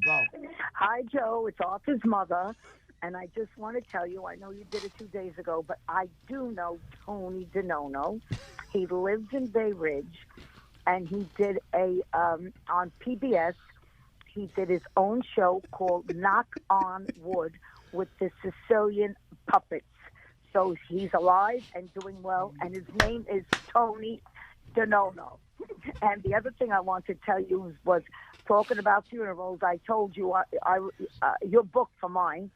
Go. Hi, Joe. It's Arthur's mother. And I just want to tell you, I know you did it 2 days ago, but I do know Tony DeNono. He lives in Bay Ridge, and he did on PBS, he did his own show called Knock on Wood with the Sicilian puppets. So he's alive and doing well, and his name is Tony DeNono. And the other thing I want to tell you was talking about funerals. I told you your book for mine,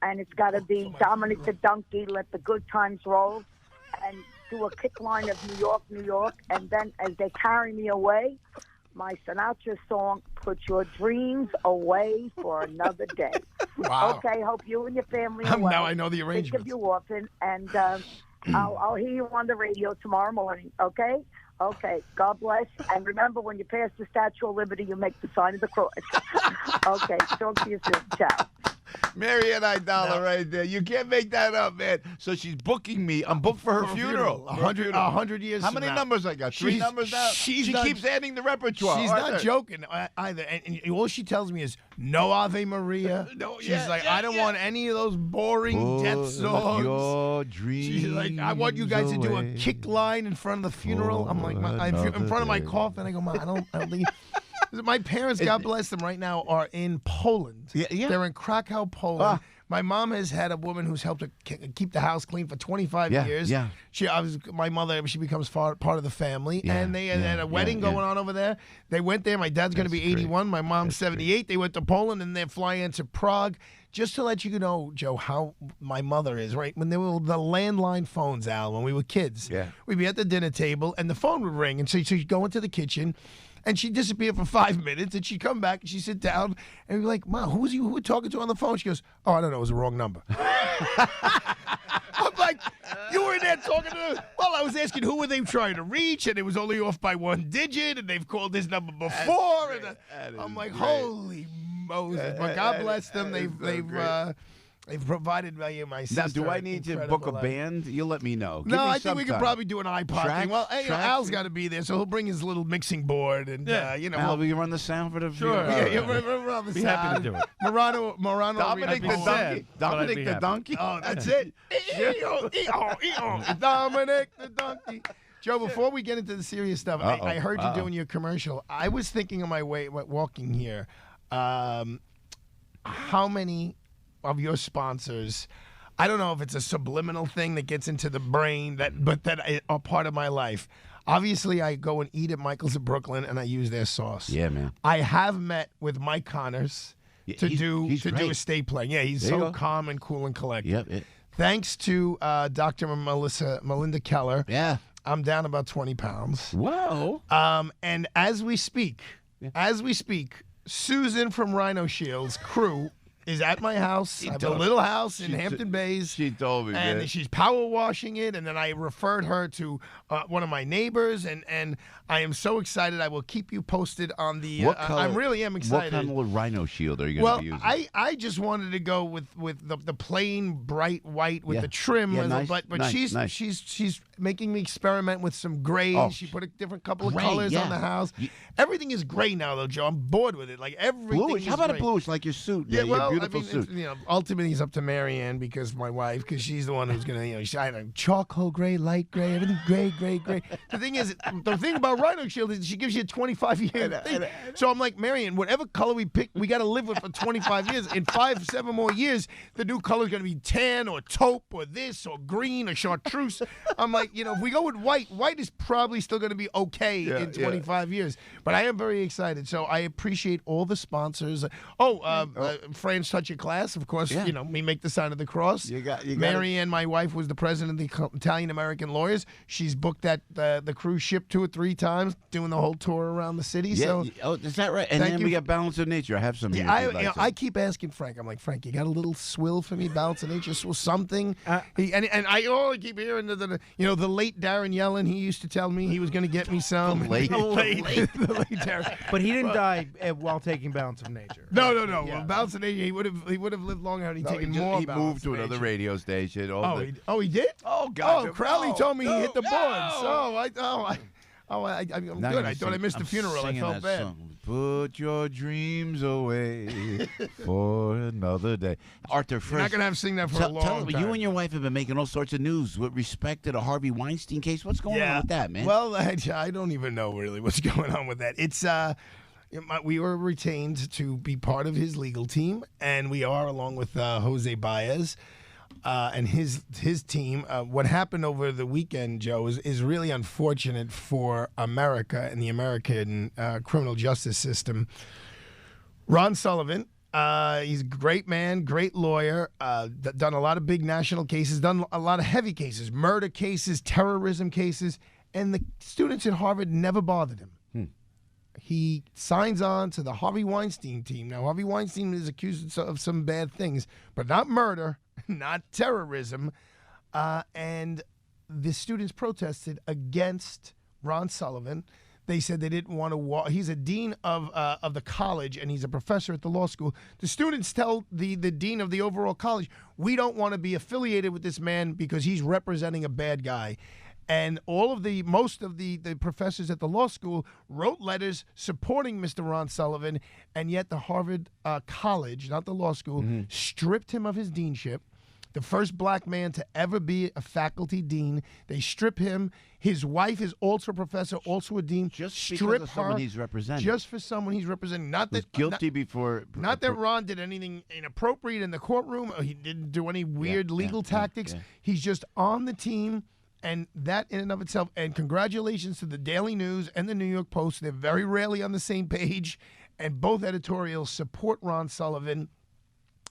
and it's got to be Dominic the Donkey, Let the Good Times Roll, and do a kick line of New York, New York, and then as they carry me away, my Sinatra song, Put Your Dreams Away for Another Day. Wow. Okay, hope you and your family are well. Now I know the arrangements. Think of you often, and I'll hear you on the radio tomorrow morning, okay? Okay, God bless. And remember, when you pass the Statue of Liberty, you make the sign of the cross. Okay, talk to you soon. Ciao. Marianne Aidala right there. You can't make that up, man. So she's booking me. I'm booked for her funeral. 100 years. How many numbers I got? Three numbers now? She keeps adding the repertoire. She's not joking either. And all she tells me is, no Ave Maria. She's like, I don't want any of those boring death songs. Your dreams. She's like, I want you guys to do a kick line in front of the funeral. I'm like, in front of my coffin. I go, Ma, I don't think. My parents, God bless them, right now are in Poland. Yeah. They're in Krakow, Poland. My mom has had a woman who's helped her keep the house clean for 25 years. Yeah. My mother, she becomes part of the family. And they had a wedding going on over there. They went there. My dad's going to be 81. My mom's 78. They went to Poland, and they're flying into Prague. Just to let you know, Joe, how my mother is, right? When there were the landline phones, Al, when we were kids, we'd be at the dinner table, and the phone would ring. And so she'd go into the kitchen, and she'd disappear for 5 minutes, and she'd come back, and she'd sit down, and we'd be like, Mom, who were you talking to on the phone? She goes, oh, I don't know, it was the wrong number. I'm like, you were in there talking to them? Well, I was asking who were they trying to reach, and it was only off by one digit, and they've called this number before. I'm like, holy Moses. But God bless them. They've provided my sister. Now, do I need to book a band? You'll let me know. No, I think we could probably do an iPod thing. Well, Al's got to be there, so he'll bring his little mixing board, and Al, will you run the sound for the sure? We're on the Be sound. happy to do it. Morano, Dominic the donkey. Dominic the donkey. Oh, that's it. Dominic the donkey. Joe, before we get into the serious stuff, I heard you doing your commercial. I was thinking on my way walking here, how many of your sponsors, I don't know if it's a subliminal thing that gets into the brain, but that are part of my life. Obviously, I go and eat at Michael's of Brooklyn, and I use their sauce. Yeah, man. I have met with Mike Connors to do estate planning. Yeah, he's so calm and cool and collected. Yep. Thanks to Dr. Melinda Keller. Yeah. I'm down about 20 pounds. Whoa. And as we speak, Susan from Rhino Shield's crew is at my house. I have a little house in Hampton Bays. She told me, and man. she's power washing it, and then I referred her to one of my neighbors, and I am so excited. I will keep you posted on the. I really am excited. What kind of Rhino Shield are you going to be using? Well, I just wanted to go with the plain bright white with the trim, but she's making me experiment with some grays. She put a different couple of colors on the house. Everything is gray now, though, Joe. I'm bored with it. Like everything. Bluish. Is How about gray. a bluish like your suit? Yeah, your well, beautiful suit. Ultimately, it's up to Marianne because my wife, because she's the one who's gonna, I don't know, charcoal gray, light gray, everything gray. The thing is, the thing about Rhino Shield is she gives you a 25-year thing. So I'm like, Marianne, whatever color we pick, we got to live with for 25 years. In 5-7 more years, the new color is gonna be tan or taupe or this or green or chartreuse. I'm like, if we go with white is probably still gonna be okay in 25 years. But I am very excited. So I appreciate all the sponsors. Fran's Touch Your Class, of course. We make the sign of the cross. Marianne, my wife, was the president of the Italian American Lawyers. She's booked the cruise ship 2 or 3 times, doing the whole tour around the city. Yeah. So, is that right? And then we got Balance of Nature. I have some. I keep asking Frank. I'm like, Frank, you got a little swill for me, Balance of Nature, something. I keep hearing the late Darren Yellen. He used to tell me he was going to get me some. The late Darren. But he didn't die while taking Balance of Nature. No. Yeah. Well, Balance of Nature, he would have lived longer had he taken more. He moved to another radio station. He did? Oh God! Oh, Crowley told me he hit the boards. I'm good. I thought I missed the funeral. I felt bad. Put your dreams away for another day. Arthur, first, You're not gonna have to sing that for a long time. You and your wife have been making all sorts of news with respect to the Harvey Weinstein case. What's going on with that, man? Well, I don't even know really what's going on with that. It's we were retained to be part of his legal team, and we are, along with Jose Baez and his team. What happened over the weekend, Joe, is really unfortunate for America and the American criminal justice system. Ron Sullivan, he's a great man, great lawyer, done a lot of big national cases, done a lot of heavy cases, murder cases, terrorism cases, and the students at Harvard never bothered him. He signs on to the Harvey Weinstein team. Now, Harvey Weinstein is accused of some bad things, but not murder, not terrorism. And the students protested against Ron Sullivan. They said they didn't want to walk. He's a dean of the college, and he's a professor at the law school. The students tell the dean of the overall college, we don't want to be affiliated with this man because he's representing a bad guy. And most of the professors at the law school wrote letters supporting Mr. Ron Sullivan, and yet the Harvard College, not the law school, stripped him of his deanship. The first black man to ever be a faculty dean. They strip him. His wife is also a professor, also a dean. Just because of someone he's representing. Just for someone he's representing. Not that guilty before. Not that Ron did anything inappropriate in the courtroom. Or he didn't do any weird legal tactics. He's just on the team. And that in and of itself, and congratulations to the Daily News and the New York Post. They're very rarely on the same page, and both editorials support Ron Sullivan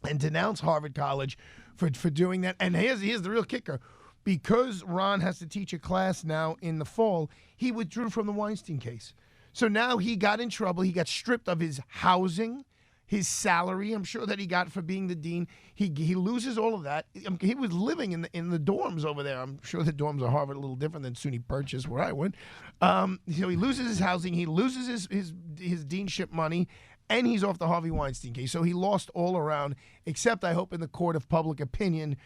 and denounce Harvard College for doing that. And here's the real kicker. Because Ron has to teach a class now in the fall, he withdrew from the Weinstein case. So now he got in trouble. He got stripped of his housing, his salary, I'm sure, that he got for being the dean. He loses all of that. He was living in the dorms over there. I'm sure the dorms at Harvard are a little different than SUNY Purchase, where I went. So he loses his housing. He loses his deanship money, and he's off the Harvey Weinstein case. So he lost all around, except, I hope, in the court of public opinion,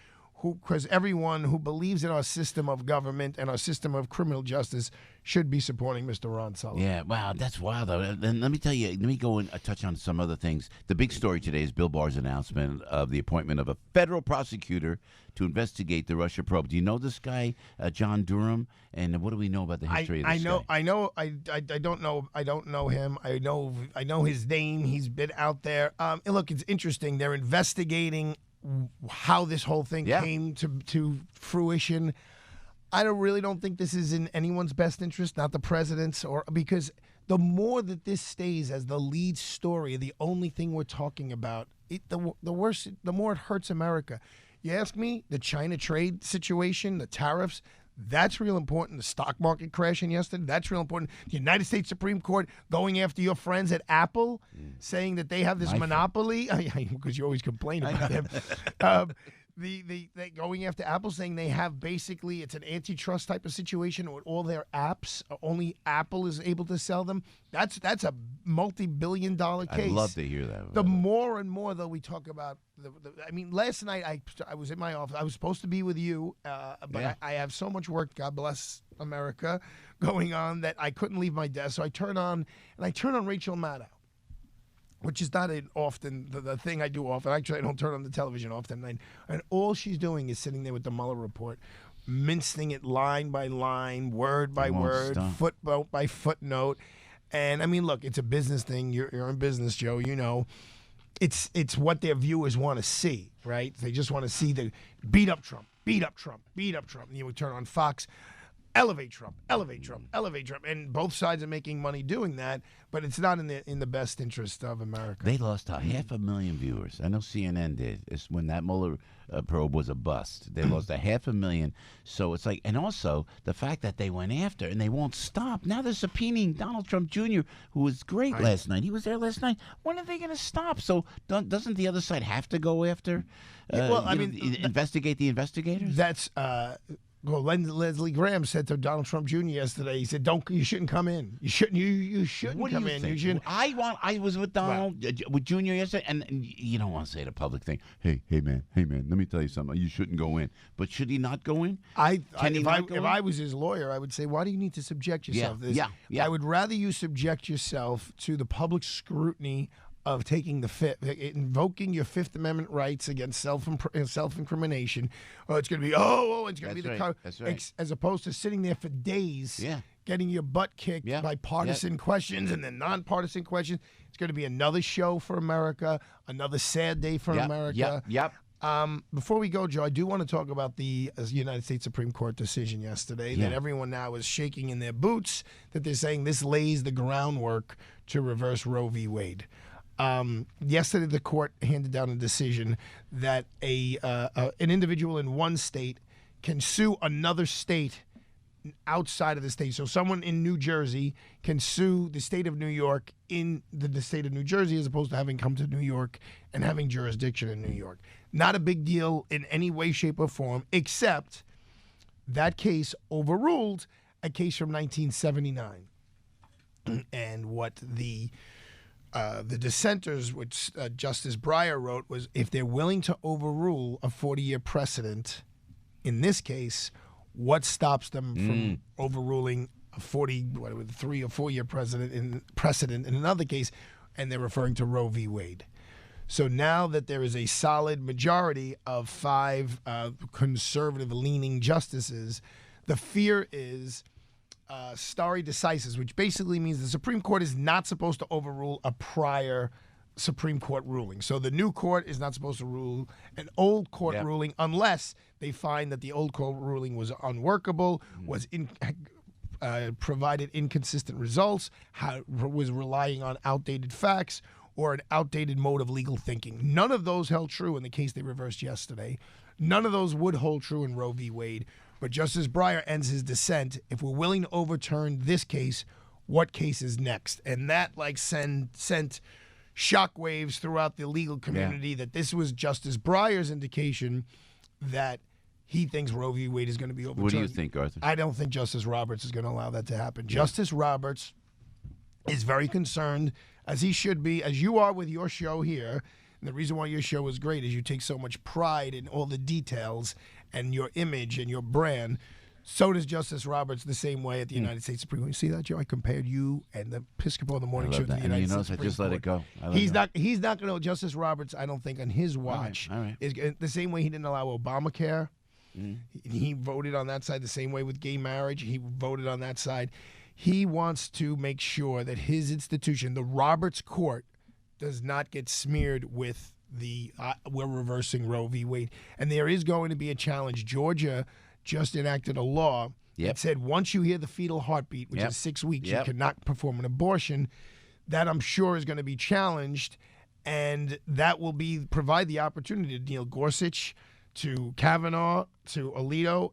because everyone who believes in our system of government and our system of criminal justice should be supporting Mr. Ron Sullivan. Yeah, wow, that's wild, though. And let me tell you, let me go and touch on some other things. The big story today is Bill Barr's announcement of the appointment of a federal prosecutor to investigate the Russia probe. Do you know this guy, John Durham? And what do we know about the history of this guy? I don't know him. I know his name. He's been out there. And look, it's interesting. They're investigating how this whole thing came to fruition. I really don't think this is in anyone's best interest, not the president's, because the more that this stays as the lead story, the only thing we're talking about, the worse, the more it hurts America. You ask me, the China trade situation, the tariffs, that's real important. The stock market crashing yesterday, that's real important. The United States Supreme Court going after your friends at Apple, saying that they have this monopoly, because you always complain about them. They going after Apple, saying they have basically, it's an antitrust type of situation with all their apps. Only Apple is able to sell them. That's a multi-billion-dollar case. I'd love to hear that. The more and more, though, we talk about, last night I was in my office. I was supposed to be with you, but I have so much work, God bless America, going on that I couldn't leave my desk. So I turn on Rachel Maddow, which is not often the thing I do often. Actually, I don't turn on the television often. And all she's doing is sitting there with the Mueller report, mincing it line by line, word by word, footnote by footnote. And, look, it's a business thing. You're in business, Joe. You know, it's what their viewers want to see, right? They just want to see the beat up Trump, beat up Trump, beat up Trump. And you would turn on Fox. Elevate Trump, elevate Trump, elevate Trump. And both sides are making money doing that, but it's not in the best interest of America. They lost 500,000 viewers. I know CNN did. It's when that Mueller probe was a bust. They lost 500,000. So it's like, and also the fact that they went after and they won't stop. Now they're subpoenaing Donald Trump Jr., who was great last night. He was there last night. When are they going to stop? So doesn't the other side have to go after, investigate the investigators? That's... Well, Leslie Graham said to Donald Trump Jr. yesterday. He said, "You shouldn't come in. You shouldn't. You shouldn't What do come you in. think? You shouldn't." I was with Donald with Junior yesterday, and you don't want to say the public thing. Hey man. Let me tell you something. You shouldn't go in. But should he not go in? If I was his lawyer, I would say, why do you need to subject yourself to this? Yeah. I would rather you subject yourself to the public scrutiny of taking invoking your Fifth Amendment rights against self-incrimination. Oh, it's going to be it's going to be That's right. as opposed to sitting there for days, getting your butt kicked by partisan questions and then nonpartisan questions. It's going to be another show for America, another sad day for America. Yep. Before we go, Joe, I do want to talk about the United States Supreme Court decision yesterday that everyone now is shaking in their boots, that they're saying this lays the groundwork to reverse Roe v. Wade. Yesterday, the court handed down a decision that an individual in one state can sue another state outside of the state. So someone in New Jersey can sue the state of New York in the state of New Jersey as opposed to having come to New York and having jurisdiction in New York. Not a big deal in any way, shape, or form, except that case overruled a case from 1979. And what the dissenters, which Justice Breyer wrote, was if they're willing to overrule a 40-year precedent, in this case, what stops them from overruling a 3 or 4 year precedent in another case? And they're referring to Roe v. Wade. So now that there is a solid majority of 5 conservative-leaning justices, the fear is stare decisis, which basically means the Supreme Court is not supposed to overrule a prior Supreme Court ruling. So the new court is not supposed to rule an old court ruling unless they find that the old court ruling was unworkable, provided inconsistent results, was relying on outdated facts, or an outdated mode of legal thinking. None of those held true in the case they reversed yesterday. None of those would hold true in Roe v. Wade. But Justice Breyer ends his dissent. If we're willing to overturn this case, what case is next? And that sent shockwaves throughout the legal community that this was Justice Breyer's indication that he thinks Roe v. Wade is going to be overturned. What do you think, Arthur? I don't think Justice Roberts is going to allow that to happen. Justice Roberts is very concerned, as he should be, as you are with your show here. And the reason why your show is great is you take so much pride in all the details and your image and your brand. So does Justice Roberts the same way at the United States Supreme Court. You see that, Joe? I compared you and the Piscopo in the morning show to the United States Supreme Court. Just let it go. He's not going to, Justice Roberts, I don't think, on his watch, all right. is the same way he didn't allow Obamacare. He voted on that side the same way with gay marriage. He voted on that side. He wants to make sure that his institution, the Roberts Court, does not get smeared with we're reversing Roe v. Wade. And there is going to be a challenge. Georgia just enacted a law that said once you hear the fetal heartbeat, which is 6 weeks, you cannot perform an abortion. That I'm sure is going to be challenged, and that will provide the opportunity to Neil Gorsuch, to Kavanaugh, to Alito,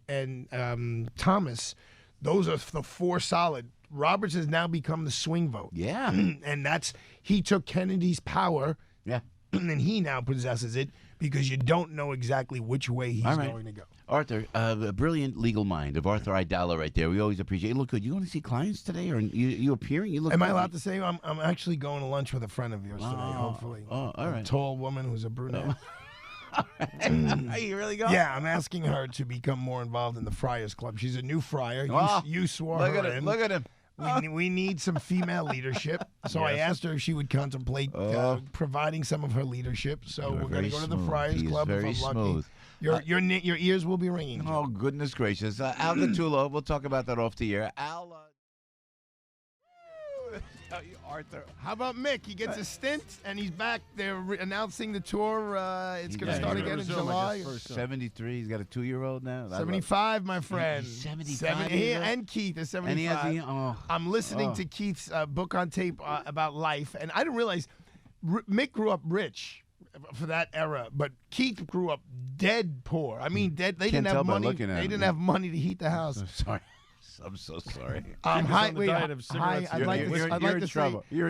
and Thomas. Those are the 4 solid. Roberts has now become the swing vote. Yeah. And he took Kennedy's power. Yeah. And he now possesses it because you don't know exactly which way he's going to go. Arthur, a brilliant legal mind of Arthur Aidala right there. We always appreciate it. You look good. You going to see clients today, or you appearing? You look. Am I allowed to say I'm actually going to lunch with a friend of yours today, hopefully. Oh, all right. A tall woman who's a brunette. Are you really going? Yeah, I'm asking her to become more involved in the Friars Club. She's a new friar. You swore her in. Look at him. We need some female leadership. So I asked her if she would contemplate providing some of her leadership. So we're going to go to the Friars Club if I'm lucky. Your ears will be ringing. Joe. Oh, goodness gracious. Al Gattulo, we'll talk about that off the air. Al... Arthur. How about Mick? He gets a stint, and he's back. They're announcing the tour. It's going to start again in July. 73. He's got a 2-year-old now. 75, my friend. 75. And Keith is 75. I'm listening to Keith's book on tape about life, and I didn't realize Mick grew up rich for that era, but Keith grew up dead poor. I mean, dead. They didn't have money. They didn't have money to heat the house. Sorry. I'm so sorry. Hi. I'd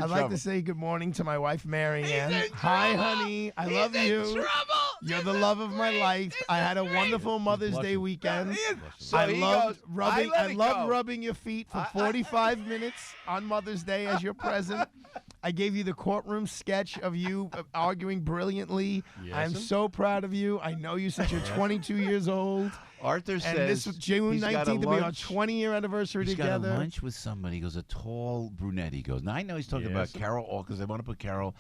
like to say good morning to my wife, Mary Ann. Hi, honey. I love you. Trouble. You're the love of my life. I had a wonderful Mother's Day weekend. So I he loved goes, rubbing. I I let it loved go. rubbing your feet for 45 minutes on Mother's Day as your present. I gave you the courtroom sketch of you arguing brilliantly. I'm so proud of you. I know you since you're 22 years old. Arthur And says this June he's got 19th a will be our lunch. 20-year anniversary He's together. got a lunch with somebody. He goes, a tall brunette. He goes, now I know he's talking about Carol because they want to put Carol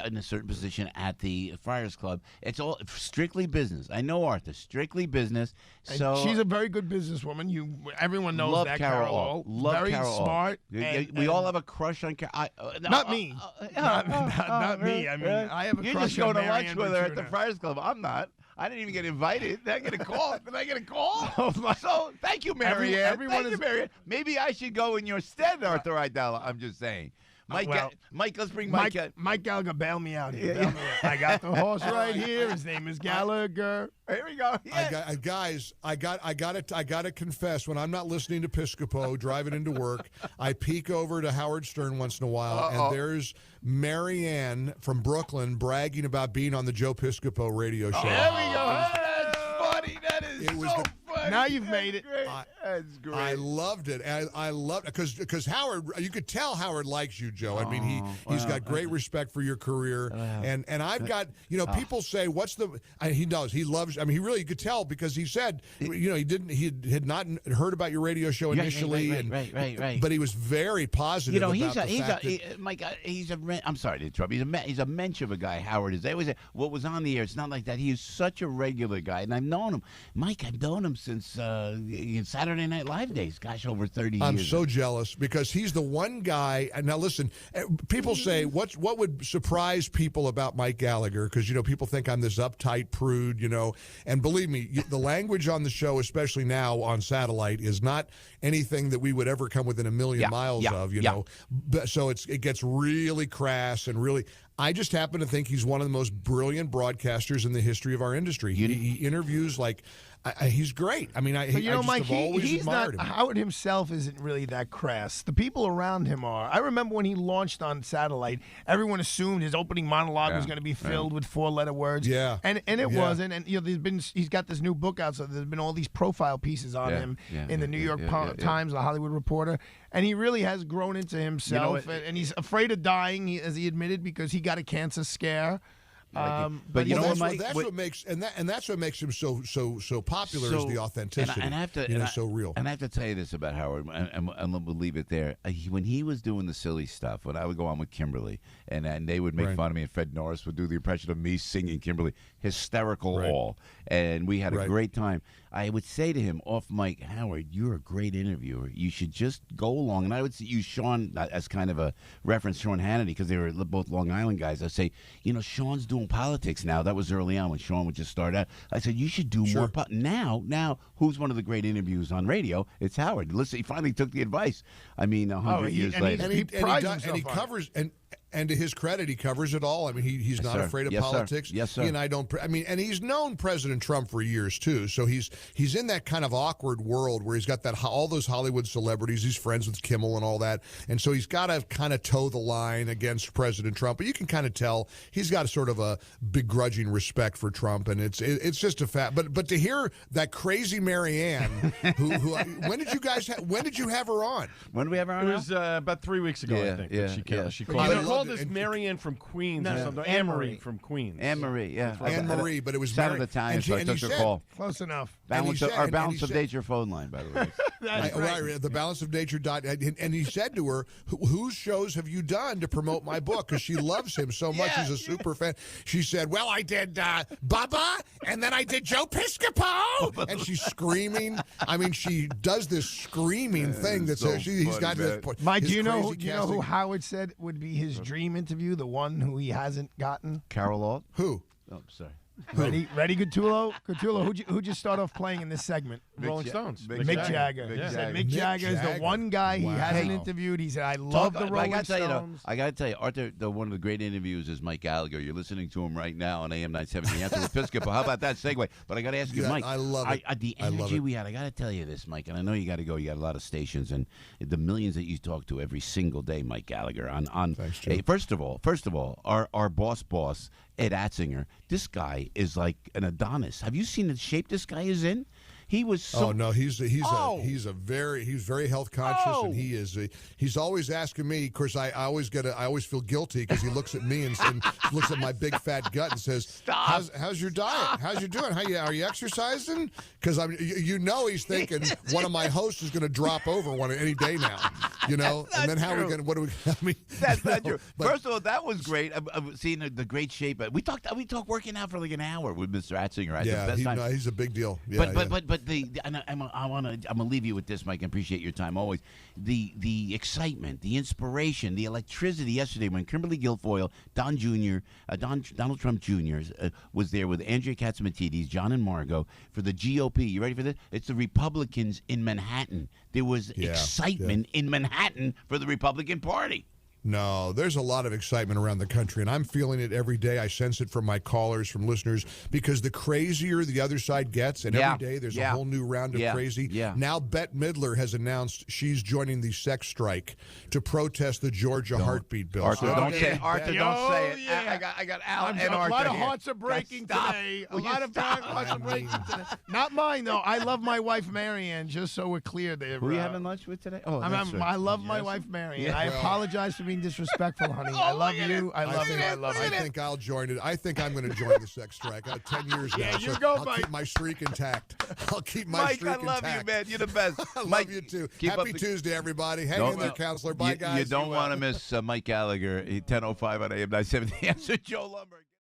in a certain position at the Friars Club. It's all strictly business. I know Arthur, strictly business. And So she's a very good businesswoman. Everyone knows love that Carol. All. Love very Carol. smart. We all have a crush on Carol. Not me. Not me. I mean, I have a You're crush just going on to lunch Marianne with her at the Bertuna. Friars Club. I'm not. I didn't even get invited. Did I get a call? Did I get a call? Oh, my. So thank you, Marianne. Everyone Thank you, is- Marianne. Maybe I should go in your stead, Arthur Aidala. I'm just saying. Mike, well, Mike, let's bring Mike. Mike Gallagher, bail me out here. Bail me out. I got the horse right here. His name is Gallagher. Here we go. Yes. Guys, I gotta confess. When I'm not listening to Piscopo, driving into work, I peek over to Howard Stern once in a while, and there's Marianne from Brooklyn bragging about being on the Joe Piscopo radio show. There we go. That's funny. That is It was so the- funny. Now you've made it. Great. That's great. I loved it. I loved it because Howard, you could tell Howard likes you, Joe. I mean, he's got great respect for your career, and I've got people say what's the he knows he loves. I mean, he really you could tell because he said he had not heard about your radio show initially, right. but he was very positive. About Mike. I'm sorry to interrupt. He's a mensch of a guy. Howard is. They always say what was on the air. It's not like that. He is such a regular guy, and I've known him. Mike, I've known him since Saturday Night Live days. Gosh, over 30 years. I'm so jealous because he's the one guy. And now listen, people say what would surprise people about Mike Gallagher because people think I'm this uptight prude, and believe me, the language on the show, especially now on satellite, is not anything that we would ever come within a million miles of. But, so it gets really crass and really. I just happen to think he's one of the most brilliant broadcasters in the history of our industry. He interviews like. He's great. I mean, But you know, Mike, have always he's admired not. him. Howard himself isn't really that crass. The people around him are. I remember when he launched on satellite, everyone assumed his opening monologue was going to be filled with 4-letter words. Yeah, and it wasn't. And he's got this new book out, so there's been all these profile pieces on him in the New York Times, the Hollywood Reporter, and he really has grown into himself. And he's afraid of dying, as he admitted, because he got a cancer scare. But you know what, Mike? That's what makes him so popular is the authenticity. And I have to, so real. And I have to tell you this about Howard, and we'll leave it there. When he was doing the silly stuff, when I would go on with Kimberly, and they would make fun of me, and Fred Norris would do the impression of me singing Kimberly, hysterical all, and we had a great time. I would say to him off mic, Howard, you're a great interviewer. You should just go along. And I would use Sean as kind of a reference, Sean Hannity, because they were both Long Island guys. I'd say, Sean's doing politics now. That was early on when Sean would just start out. I said, you should do more. Now, who's one of the great interviews on radio? It's Howard. Listen, he finally took the advice. I mean, 100 years later. He covers and to his credit, he covers it all. I mean, he's not afraid of politics. Sir. Yes, sir. And and he's known President Trump for years too. So he's in that kind of awkward world where he's got all those Hollywood celebrities. He's friends with Kimmel and all that, and so he's got to kind of toe the line against President Trump. But you can kind of tell he's got a sort of a begrudging respect for Trump, and it's just a fact. But to hear that crazy Marianne, who when did you have her on? When did we have her on? It was about 3 weeks ago, I think. She called. They called us Marianne from Queens or something. Anne-Marie from Queens. Anne-Marie, yeah. Anne-Marie, but it was sounded Italian, so I took her call. Close enough. Balance of Nature phone line, by the way. The Balance of Nature. And he said to her, whose shows have you done to promote my book? Because she loves him so much. She's a super fan. She said, well, I did Bubba, and then I did Joe Piscopo. And she's screaming. I mean, she does this screaming thing that says he's got this. Mike, do you know who Howard said would be his dream interview, the one who he hasn't gotten? Carol Alt? Who? Oh, sorry. Ready, Cthulhu? Cthulhu, who'd you start off playing in this segment? Rolling Stones. Mick Jagger. He said Mick Jagger is the one guy he hasn't interviewed. He said, I love the Rolling Stones. I got to tell you, Arthur, one of the great interviews is Mike Gallagher. You're listening to him right now on AM 970. The answer with Piscopo. How about that segue? But I got to ask you, Mike. I love it. The energy we had, I got to tell you this, Mike, and I know you got to go. You got a lot of stations and the millions that you talk to every single day, Mike Gallagher. Thanks, Joe. First of all, our boss Ed Atzinger. This guy is like an Adonis. Have you seen the shape this guy is in? He was so. Oh no, he's very health conscious, and he's always asking me. Of course, I always feel guilty because he looks at me and looks at my big fat gut and says, "How's your diet? How's you doing? Are you exercising?" Because he's thinking one of my hosts is going to drop over one any day now, And then how are we going? What do we? I mean, that's not true. First of all, that was great. I'm seeing the great shape. We talked working out for like an hour with Mr. Atzinger. He's a big deal. Yeah, but I'm gonna leave you with this, Mike. I appreciate your time always. The excitement, the inspiration, the electricity yesterday when Kimberly Guilfoyle, Donald Trump Jr. Was there with Andrea Katsimatidis, John and Margot for the GOP. You ready for this? It's the Republicans in Manhattan. There was excitement in Manhattan for the Republican Party. No, there's a lot of excitement around the country, and I'm feeling it every day. I sense it from my callers, from listeners, because the crazier the other side gets, and every day there's a whole new round of crazy. Yeah. Now Bette Midler has announced she's joining the sex strike to protest the Georgia heartbeat bill. Arthur, don't say it. Arthur, don't say it. Yeah. I got Al and Arthur. A lot of hearts are breaking today. A lot of hearts are breaking today. Not mine, though. I love my wife, Marianne, just so we're clear there. Who are you having lunch with today? Oh, I love my wife, Marianne. Yeah. I apologize for being disrespectful, honey. I love you. I love you. I love you. I think I'll join it. I think I'm going to join the sex strike. I have 10 years now. You go, I'll keep my streak intact. Mike, I love you, man. You're the best. I love you, too. Happy Tuesday, everybody. Hang in there, counselor. Bye, guys. You don't want to miss Mike Gallagher, 10:05 on AM 970. Answer Joe Lumberg.